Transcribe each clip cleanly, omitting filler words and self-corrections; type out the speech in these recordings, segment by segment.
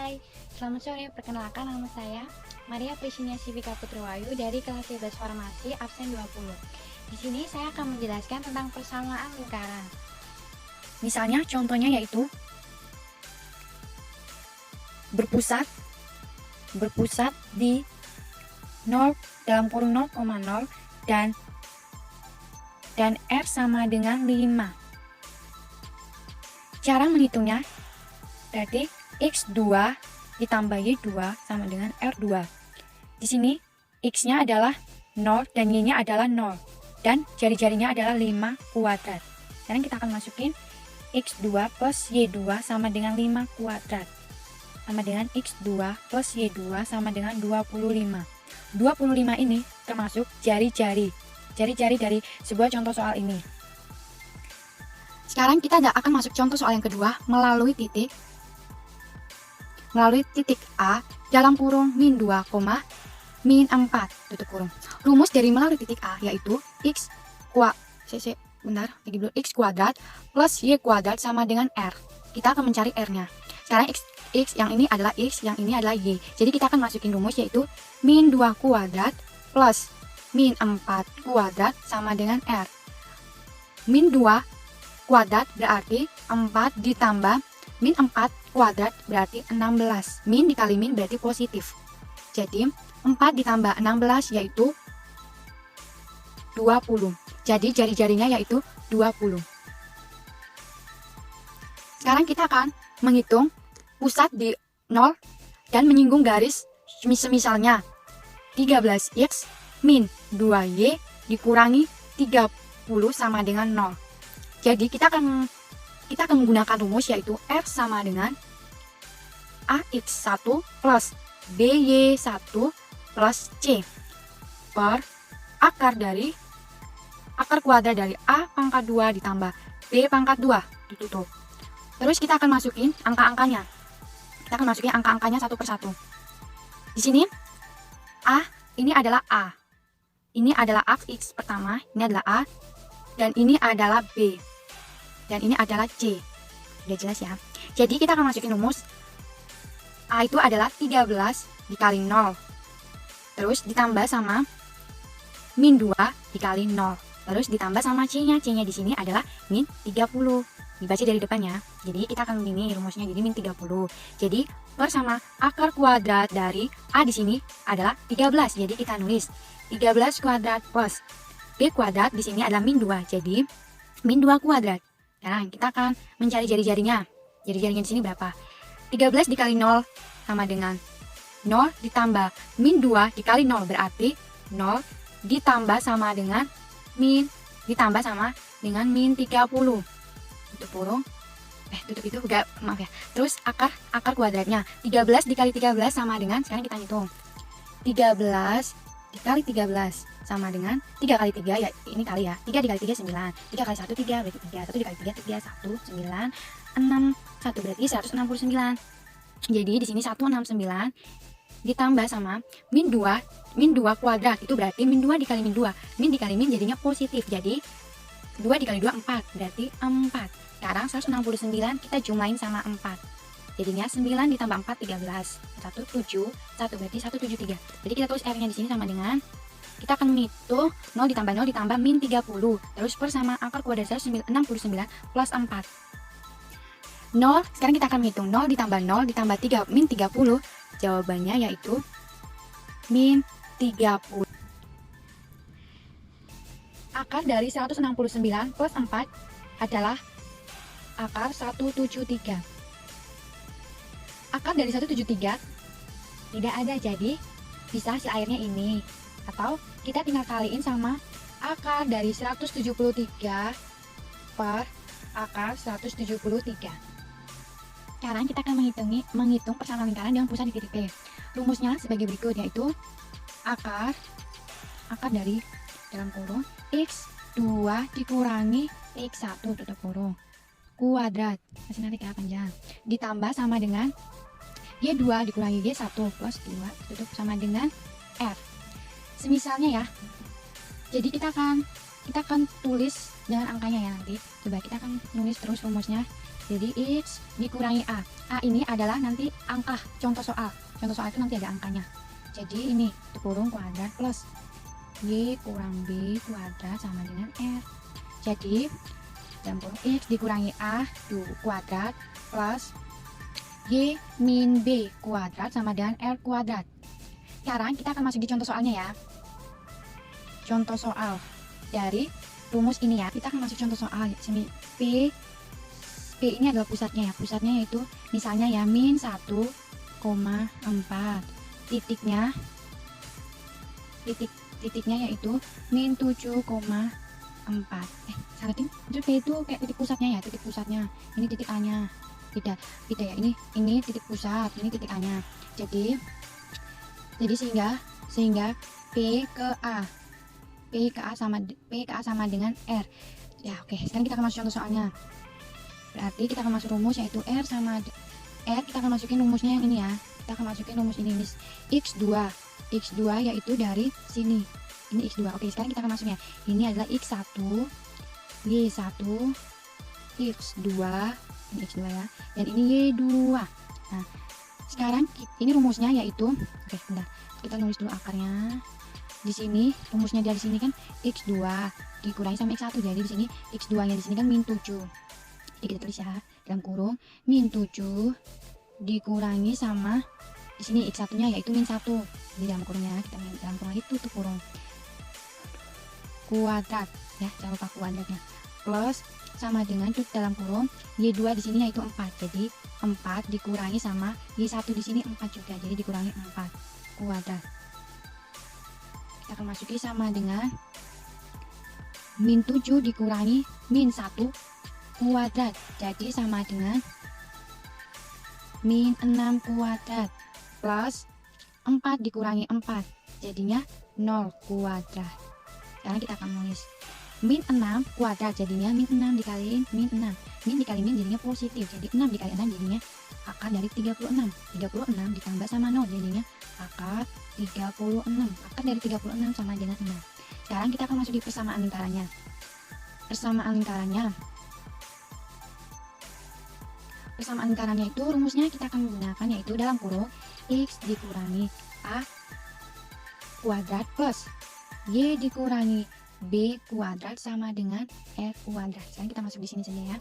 Hai, selamat sore. Perkenalkan nama saya Maria Prisinia Sivika Putriwayu dari kelas 11 Farmasi absen 20. Di sini saya akan menjelaskan tentang persamaan lingkaran. Misalnya contohnya yaitu berpusat di 0 dalam kurung 0,0 dan R sama dengan 5. Cara menghitungnya berarti X2 ditambah Y2 sama dengan R2. Di sini X-nya adalah 0 dan Y-nya adalah 0 dan jari-jarinya adalah 5 kuadrat. Sekarang kita akan masukin X2 plus Y2 sama dengan 5 kuadrat sama dengan X2 plus Y2 sama dengan 25. 25 ini termasuk jari-jari dari sebuah contoh soal ini. Sekarang kita akan masuk contoh soal yang kedua melalui titik A dalam kurung min 2, min 4 tutup kurung. Rumus dari melalui titik A yaitu X kuadrat plus Y kuadrat sama dengan R. Kita akan mencari R-nya. Sekarang X yang ini adalah X, yang ini adalah Y. Jadi kita akan masukin rumus yaitu min 2 kuadrat plus min 4 kuadrat sama dengan R. Min 2 kuadrat berarti 4 ditambah min 4 kuadrat berarti 16. Min dikali min berarti positif. Jadi 4 ditambah 16 yaitu 20. Jadi jari-jarinya yaitu 20. Sekarang kita akan menghitung pusat di 0 dan menyinggung garis semisalnya 13x min 2y dikurangi 30 sama dengan 0. Jadi kita akan menggunakan rumus yaitu R sama dengan AX1 plus BY1 plus C per akar kuadrat dari A pangkat 2 ditambah B pangkat 2 ditutup. Terus kita akan masukin angka-angkanya. Kita akan masukin angka-angkanya satu persatu. Di sini A ini adalah A. Ini adalah X pertama, ini adalah A dan ini adalah B. Dan ini adalah C. Sudah jelas ya. Jadi kita akan masukin rumus A itu adalah 13 dikali 0. Terus ditambah sama min 2 dikali 0. Terus ditambah sama C-nya. C-nya di sini adalah min 30. Dibaca dari depannya. Jadi kita akan ini rumusnya jadi min 30. Jadi per sama akar kuadrat dari A di sini adalah 13. Jadi kita nulis 13 kuadrat plus B kuadrat di sini adalah min 2. Jadi min 2 kuadrat. Sekarang kita akan mencari jari-jarinya. Jari-jarinya di sini berapa? 13 dikali 0 sama dengan 0 ditambah min 2 dikali 0 berarti 0 ditambah sama dengan min 30. Tutup kurung. Tutup itu enggak, maaf ya. Terus akar kuadratnya 13 dikali 13 sama dengan, sekarang kita hitung. 13 dikali 13 sama dengan 3 kali 3 ya ini kali ya. 3 dikali 3 9. 3 kali 1 3 berarti 3. 1 dikali 3 3 1 9 6 1 berarti 169. Jadi di sini 169 ditambah sama min 2 kuadrat itu berarti min 2 dikali min 2. Min dikali min jadinya positif. Jadi 2 dikali 2 4 berarti 4. Sekarang 169 kita jumlahin sama 4. Jadinya 9 ditambah 4 13. 1 7 1 berarti 173. Jadi kita tulis R-nya di sini sama dengan, kita akan menghitung 0 ditambah min 30. Terus per sama akar kuadrat 169 plus 4. 0, sekarang kita akan menghitung 0 ditambah 3 min 30. Jawabannya yaitu min 30. Akar dari 169 plus 4 adalah akar 173. Akar dari 173 tidak ada, jadi bisa si airnya ini. Atau kita tinggal kaliin sama akar dari 173 per akar 173. Sekarang kita akan menghitung persamaan lingkaran dengan pusat di titik P. Rumusnya sebagai berikut, yaitu akar dari dalam kurung X2 dikurangi X1 tutup kurung kuadrat, masih nanti ya panjang, ditambah sama dengan Y2 dikurangi Y1 plus 2 tutup sama dengan R. Semisalnya ya. Jadi kita akan tulis dengan angkanya ya nanti. Coba kita akan nulis terus rumusnya. Jadi X dikurangi A. A ini adalah nanti angka contoh soal. Contoh soal itu nanti ada angkanya. Jadi ini kurung kuadrat plus Y kurang B kuadrat sama dengan R. Jadi dalam kurung X dikurangi A kuadrat plus Y min B kuadrat sama dengan R kuadrat. Sekarang kita akan masuk di contoh soalnya ya. Contoh soal dari rumus ini ya. Kita akan masuk contoh soal. Sini P ini adalah pusatnya ya. Pusatnya yaitu misalnya ya min 1,4. Titiknya yaitu min 7,4. Salah itu P itu kayak titik pusatnya ya, titik pusatnya. Ini titik A-nya. Beda ya. Ini titik pusat, ini titik A-nya. Jadi sehingga P ke A sama dengan R. Ya, oke. Sekarang kita akan masuk contoh soalnya. Berarti kita akan masuk rumus yaitu R sama R, kita akan masukin rumusnya yang ini ya. Kita akan masukin rumus ini X2 yaitu dari sini. Ini X2. Oke, sekarang kita akan masuknya. Ini adalah X1, Y1, X2, ini X2 ya. Dan ini Y2. Nah, sekarang ini rumusnya yaitu bentar. Kita nulis dulu akarnya. Di sini rumusnya dari sini kan X2 dikurangi sama X1. Jadi di sini X2-nya di sini kan min 7. Jadi kita tulis ya dalam kurung min 7 dikurangi sama di sini X1-nya yaitu min 1. Di dalam kurungnya kita dalam kurung itu tuh kurung kuadrat ya, jangan lupa kuadratnya, plus sama dengan tuh dalam kurung Y2 di sini yaitu 4. Jadi 4 dikurangi sama Y1 di sini 4 juga. Jadi dikurangi 4 kuadrat. Kita akan masuki sama dengan min 7 dikurangi min 1 kuadrat. Jadi sama dengan min 6 kuadrat plus 4 dikurangi 4. Jadinya 0 kuadrat. Sekarang kita akan menulis min 6 kuadrat. Jadinya min 6 dikaliin min 6. Min dikali min jadinya positif. Jadi 6 dikali 6 jadinya akar dari 36. 36 ditambah sama 0 jadinya akar 36. Akar dari 36 sama dengan 6. Sekarang kita akan masuk di persamaan lingkarannya. Persamaan lingkarannya itu rumusnya kita akan menggunakan yaitu dalam kurung X dikurangi A kuadrat plus Y dikurangi B kuadrat sama dengan R kuadrat. Sekarang kita masuk di sini saja ya.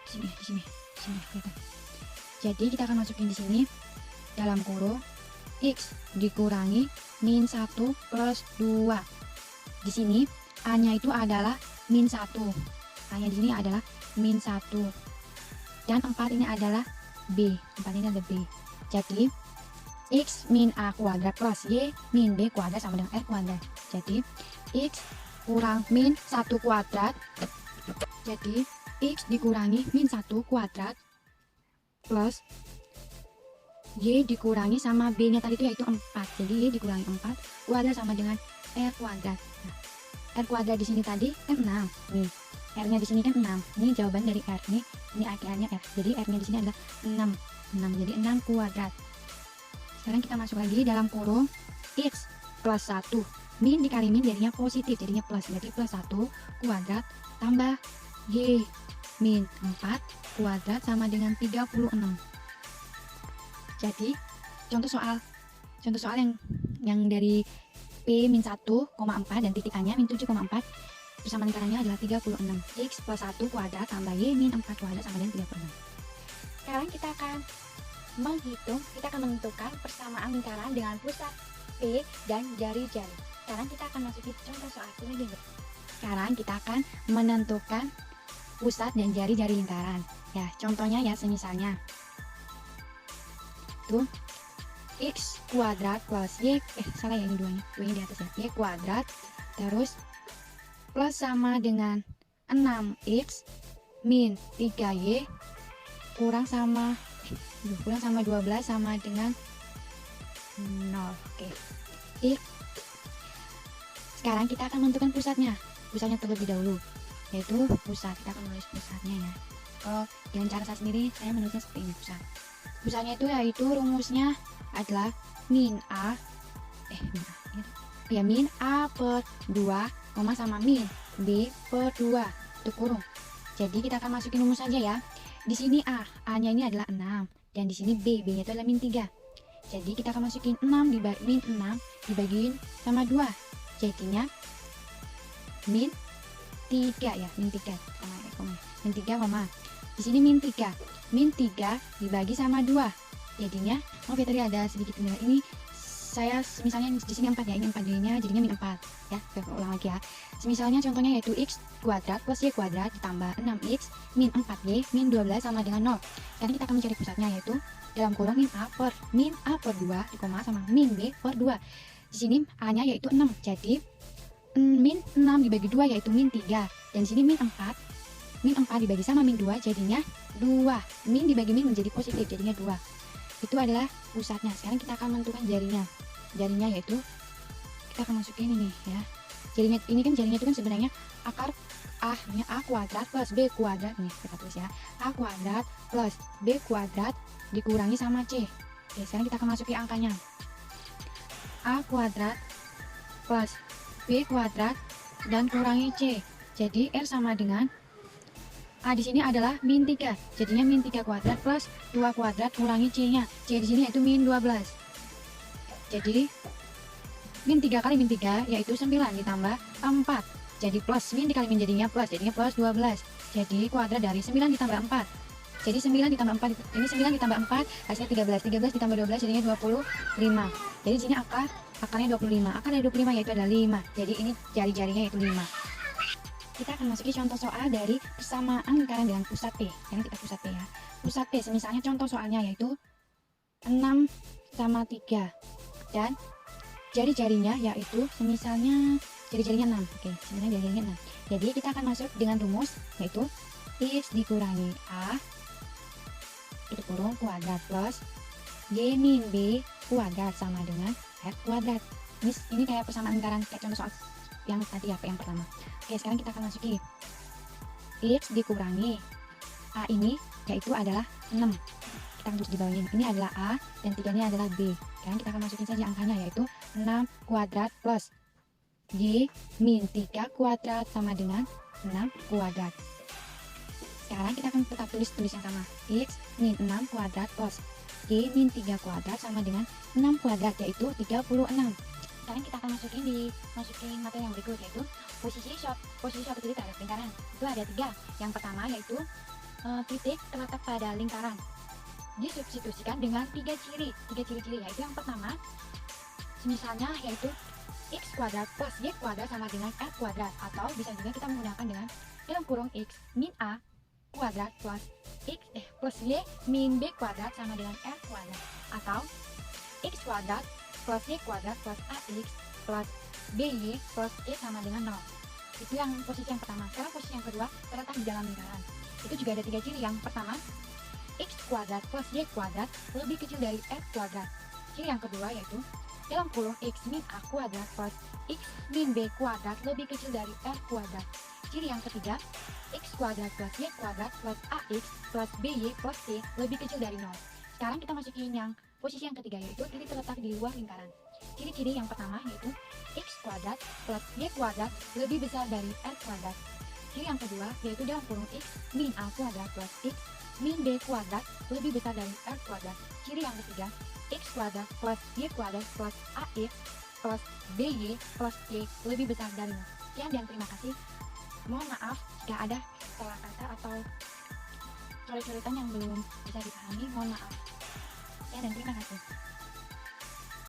Di sini kelihatan. Jadi kita akan masukin di sini dalam kurung X dikurangi min 1 plus 2. Di sini A-nya itu adalah min 1. A-nya di sini adalah min 1. Dan 4 ini adalah B. 4 ini adalah B. Jadi X min A kuadrat plus Y min B kuadrat sama dengan R kuadrat. Jadi X kurang min 1 kuadrat. Jadi X dikurangi min 1 kuadrat plus Y dikurangi sama B nya tadi itu yaitu 4. Jadi Y dikurangi 4 kuadrat sama dengan R kuadrat. Nah, R kuadrat di sini tadi kan 6. Nih, R nya di sini kan 6. Ini jawaban dari R. Ini akhirnya R. Jadi R nya di sini adalah 6. Jadi 6 kuadrat. Sekarang kita masuk lagi dalam kurung X plus 1. Min dikali min jadinya positif, jadinya plus. Jadi plus 1 kuadrat tambah Y min 4 kuadrat sama dengan 36. Jadi contoh soal yang dari P min 1,4 dan titik A-nya min 7,4, persamaan lingkarannya adalah 36. X plus 1 kuadrat tambah Y min 4 kuadrat sama dengan 36. Sekarang kita akan menentukan persamaan lingkaran dengan pusat P dan jari-jari. Sekarang kita akan masuk ke contoh soal ini. Sekarang kita akan menentukan pusat dan jari-jari lingkaran. Ya, contohnya ya semisalnya tuh X kuadrat plus Y, salah ya ini duanya di atas ya, Y kuadrat terus plus sama dengan 6X min 3Y kurang sama 12 sama dengan 0. Oke. Sekarang kita akan menentukan pusatnya terlebih dahulu, yaitu pusat. Kita akan menulis pusatnya ya. Kalau dengan cara saya sendiri, saya menulisnya seperti ini pusatnya itu yaitu rumusnya adalah min A min A per 2 sama min B per 2 itu kurung. Jadi kita akan masukin rumus saja ya. Di sini A-nya ini adalah 6 dan di sini B-nya itu adalah min 3. Jadi kita akan masukin 6 min 6 dibagiin sama 2. Jadinya min 3 ya, min 3. Min 3, di sini min 3. Min 3 dibagi sama 2. Jadinya, maaf ya tadi ada sedikit kendala ini. Saya misalnya di sini 4 ya, ini 4D-nya jadinya min 4 ya. Saya ulang lagi ya. Misalnya contohnya yaitu x kuadrat plus y kuadrat ditambah 6x min 4y min 12 sama dengan 0. Sekarang kita akan mencari pusatnya yaitu dalam kurung min a per 2 dikoma sama min b per 2. Di sini a-nya yaitu 6. Jadi min 6 dibagi 2 yaitu min 3. Dan di sini min 4. Min 4 dibagi sama min 2 jadinya 2. Min dibagi min menjadi positif jadinya 2. Itu adalah pusatnya. Sekarang kita akan menentukan jarinya. Jarinya yaitu kita akan masukin ini ya. Jarinya ini kan jarinya itu kan sebenarnya akar a-nya a kuadrat plus b kuadrat nih kita tulis ya. A kuadrat plus b kuadrat dikurangi sama c. Oke, sekarang kita akan masukin angkanya. A kuadrat plus b kuadrat dan kurangi c. Jadi R sama dengan A di sini adalah min 3. Jadinya min 3 kuadrat plus 2 kuadrat kurangi C-nya. C di sini yaitu min 12. Jadi min 3 kali min 3 yaitu 9 ditambah 4. Jadi plus min dikali min jadinya plus 12. Jadi kuadrat dari 9 ditambah 4. Jadi 9 ditambah 4 ini 9 ditambah 4 hasilnya 13. 13 ditambah 12 jadinya 25. Jadi di sini akarnya 25. Akar dari 25 yaitu adalah 5. Jadi ini jari-jarinya yaitu 5. Kita akan masuki contoh soal dari persamaan lingkaran dengan pusat P. Sekarang kita pusat P ya. Pusat P misalnya contoh soalnya yaitu 6 sama 3 dan jari-jarinya yaitu misalnya jari-jarinya 6. Oke, sebenarnya jari-jarinya 6. Jadi kita akan masuk dengan rumus yaitu x dikurangi a itu kurung kuadrat plus y min b kuadrat sama dengan r kuadrat. Ini kayak persamaan lingkaran kayak contoh soal yang tadi ya, yang pertama. Oke, sekarang kita akan masuki x dikurangi a ini yaitu adalah 6. Kita akan tulis di bawahnya. Ini adalah a dan 3 ini adalah b. Sekarang kita akan masukin saja angkanya yaitu 6 kuadrat plus y min 3 kuadrat sama dengan 6 kuadrat. Sekarang kita akan tetap tulis yang sama. X min 6 kuadrat plus y min 3 kuadrat sama dengan 6 kuadrat yaitu 36. Sekarang kita akan masukin materi yang berikut yaitu posisi suatu titik terhadap lingkaran. Itu ada 3. Yang pertama yaitu titik terletak pada lingkaran. Disubstitusikan dengan 3 ciri yaitu yang pertama misalnya yaitu x kuadrat plus y kuadrat sama dengan r kuadrat, atau bisa juga kita menggunakan dengan dalam kurung x min a kuadrat plus y min b kuadrat sama dengan r kuadrat, atau x kuadrat plus y kuadrat plus ax plus by plus e sama dengan 0. Itu yang posisi yang pertama. Sekarang posisi yang kedua terletak di dalam lingkaran. Itu juga ada 3 ciri. Yang pertama, x kuadrat plus y kuadrat lebih kecil dari r kuadrat. Ciri yang kedua yaitu dalam kurung x min a kuadrat plus x min b kuadrat lebih kecil dari r kuadrat. Ciri yang ketiga, x kuadrat plus y kuadrat plus ax plus by plus c lebih kecil dari 0. Sekarang kita masukin yang posisi yang ketiga yaitu titik terletak di luar lingkaran. Ciri-ciri yang pertama yaitu x kuadrat plus y kuadrat lebih besar dari r kuadrat. Ciri yang kedua yaitu dalam kurung x min a kuadrat plus x min b kuadrat lebih besar dari r kuadrat. Ciri yang ketiga, x kuadrat plus y kuadrat plus ax plus by plus c lebih besar dari 0. Sekian dan terima kasih. Mohon maaf jika ada salah kata atau coret-coretan yang belum bisa dipahami. Mohon maaf. Sekian dan terima kasih.